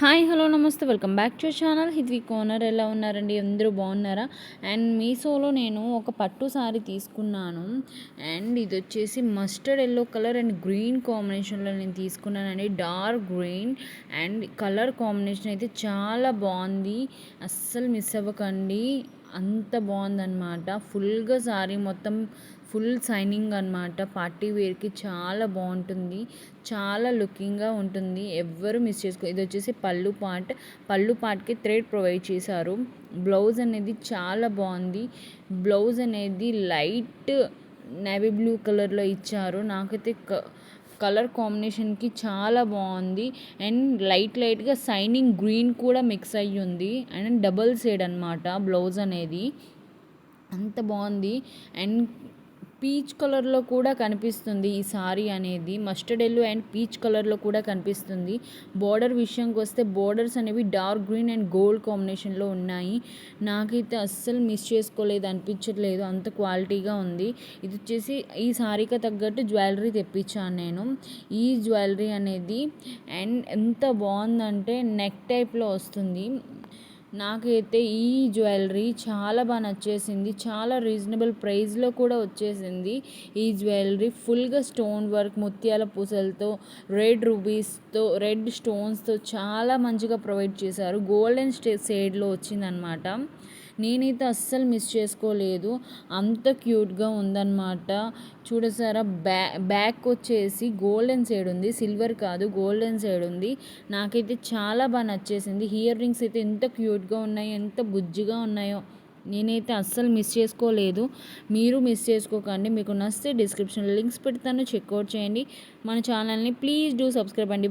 Hi hello నమస్తే welcome back to channel హిత్వి కోనర్. ఎలా ఉన్నారండి? అందరూ బాగున్నారా? అండ్ మీషోలో నేను ఒక పట్టు సారీ తీసుకున్నాను. అండ్ ఇది వచ్చేసి mustard yellow colour and green కాంబినేషన్లో నేను తీసుకున్నానండి. Dark green and colour combination అయితే చాలా బాగుంది. అస్సలు మిస్ అవ్వకండి, అంత బాగుందన్నమాట. ఫుల్గా సారీ మొత్తం ఫుల్ షైనింగ్ అనమాట. పార్టీ వేర్కి చాలా బాగుంటుంది, చాలా లుకింగ్గా ఉంటుంది. ఎవ్వరు మిస్ చేసుకో. ఇది వచ్చేసి పళ్ళు పార్ట్కి థ్రెడ్ ప్రొవైడ్ చేశారు. బ్లౌజ్ అనేది చాలా బాగుంది. బ్లౌజ్ అనేది లైట్ నేవీ బ్లూ కలర్లో ఇచ్చారు. నాకైతే కలర్ కాంబినేషన్కి చాలా బాగుంది. అండ్ లైట్గా షైనింగ్ గ్రీన్ కూడా మిక్స్ అయ్యి ఉంది. అండ్ డబల్ షేడ్ అనమాట బ్లౌజ్ అనేది, అంత బాగుంది. అండ్ పీచ్ కలర్లో కూడా కనిపిస్తుంది ఈ సారీ అనేది. మస్టర్డ్ ఎల్లో అండ్ పీచ్ కలర్లో కూడా కనిపిస్తుంది. బోర్డర్ విషయానికి వస్తే బోర్డర్స్ అనేవి డార్క్ గ్రీన్ అండ్ గోల్డ్ కాంబినేషన్లో ఉన్నాయి. నాకైతే అస్సలు మిస్ చేసుకోలేదు అనిపించట్లేదు, అంత క్వాలిటీగా ఉంది. ఇది వచ్చేసి ఈ సారీకి తగ్గట్టు జ్యువెలరీ తెప్పించాను నేను. ఈ జ్యువెలరీ అనేది అండ్ ఎంత బాగుందంటే నెక్ టైప్లో వస్తుంది. నాకైతే ఈ జ్యువెలరీ చాలా బాగా నచ్చేసింది. చాలా రీజనబుల్ ప్రైస్లో కూడా వచ్చేసింది. ఈ జ్యువెలరీ ఫుల్గా స్టోన్ వర్క్, ముత్యాల పూసలతో, రెడ్ రూబీస్తో, రెడ్ స్టోన్స్తో చాలా మంచిగా ప్రొవైడ్ చేశారు. గోల్డెన్ షేడ్లో వచ్చిందనమాట. నేనైతే అస్సలు మిస్ చేసుకోలేదు, అంత క్యూట్గా ఉందన్నమాట. చూడసారా, బ్యాక్ వచ్చేసి గోల్డెన్ షేడ్ ఉంది, సిల్వర్ కాదు గోల్డెన్ షేడ్ ఉంది. నాకైతే చాలా బాగా నచ్చేసింది. ఇయర్ రింగ్స్ అయితే ఎంత క్యూట్గా ఉన్నాయో, ఎంత బుజ్జిగా ఉన్నాయో. నేనైతే అస్సలు మిస్ చేసుకోలేదు. మీరు మిస్ చేసుకోకండి. మీకు నచ్చితే డిస్క్రిప్షన్లో లింక్స్ పెడతాను, చెక్అవుట్ చేయండి. మన ఛానల్ని ప్లీజ్ డూ సబ్స్క్రైబ్ అండి.